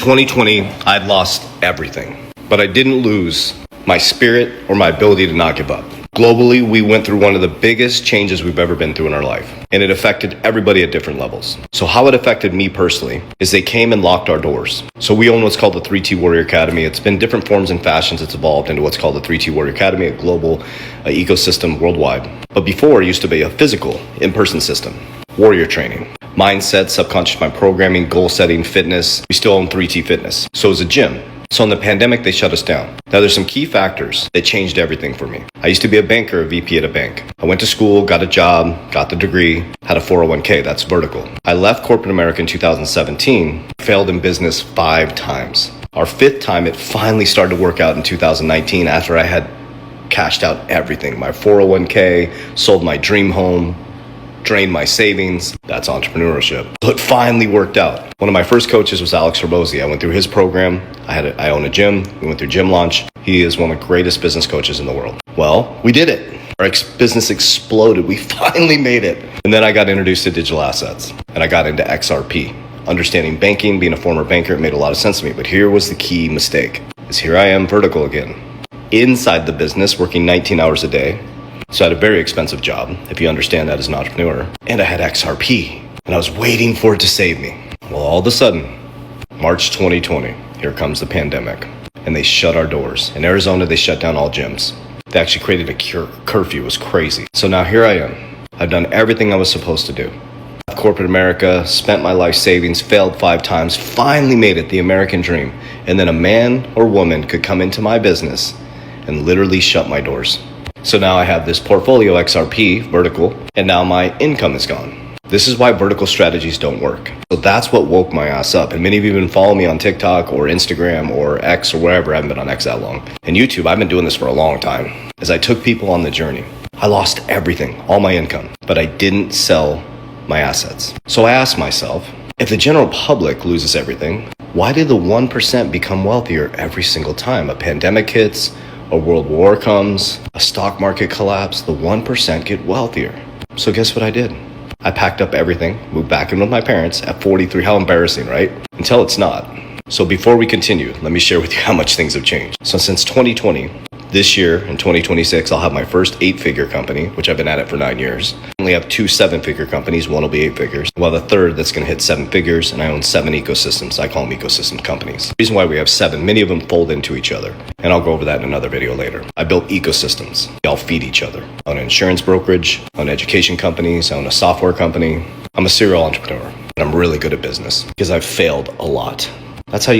2020, I'd lost everything, but I didn't lose my spirit or my ability to not give up. Globally, we went through one of the biggest changes we've ever been through in our life, and it affected everybody at different levels. So how it affected me personally is they came and locked our doors. So we own what's called the 3T Warrior Academy. It's been different forms and fashions. It's evolved into what's called the 3T Warrior Academy, a global ecosystem worldwide. But before, it used to be a physical, in-person system, warrior training, mindset, subconscious mind programming, goal setting, fitness. We still own 3T Fitness. So it's a gym. So in the pandemic, they shut us down. Now, there's some key factors that changed everything for me. I used to be a banker, a VP at a bank. I went to school, got a job, got the degree, had a 401k, that's vertical. I left corporate America in 2017, failed in business 5 times. Our 5th time, it finally started to work out in 2019 after I had cashed out everything. My 401k, sold my dream home, drained my savings. That's entrepreneurship. So it finally worked out. One of my first coaches was Alex Herbosi. I went through his program. I own a gym. We went through gym launch. He is one of the greatest business coaches in the world. Well, we did it. Our business exploded. We finally made it. And then I got introduced to digital assets and I got into XRP. Understanding banking, being a former banker, it made a lot of sense to me. But here was the key mistake, is here I am vertical again. Inside the business, working 19 hours a day. So I had a very expensive job, if you understand that as an entrepreneur. And I had XRP, and I was waiting for it to save me. Well, all of a sudden, March 2020, here comes the pandemic. And they shut our doors. In Arizona, they shut down all gyms. They actually created a curfew. It was crazy. So now here I am. I've done everything I was supposed to do. Corporate America, spent my life savings, failed 5 times, finally made it, the American dream. And then a man or woman could come into my business and literally shut my doors. So now I have this portfolio XRP, vertical, and now my income is gone. This is why vertical strategies don't work. So that's what woke my ass up. And many of you have been following me on TikTok or Instagram or X or wherever. I haven't been on X that long. And YouTube, I've been doing this for a long time. As I took people on the journey, I lost everything, all my income, but I didn't sell my assets. So I asked myself, if the general public loses everything, why did the 1% become wealthier every single time? A pandemic hits, a world war comes, a stock market collapse, the 1% get wealthier. So guess what I did? I packed up everything, moved back in with my parents at 43. How embarrassing, right? Until it's not. So before we continue, let me share with you how much things have changed. So since 2020, this year in 2026, I'll have my first 8-figure company, which I've been at it for 9 years. I only have 2 7-figure companies. One will be 8 figures. We'll have a third that's going to hit 7 figures, and I own 7 ecosystems. I call them ecosystem companies. The reason why we have 7, many of them fold into each other, and I'll go over that in another video later. I built ecosystems. They all feed each other. I own an insurance brokerage, I own education companies, I own a software company. I'm a serial entrepreneur, and I'm really good at business because I've failed a lot. That's how you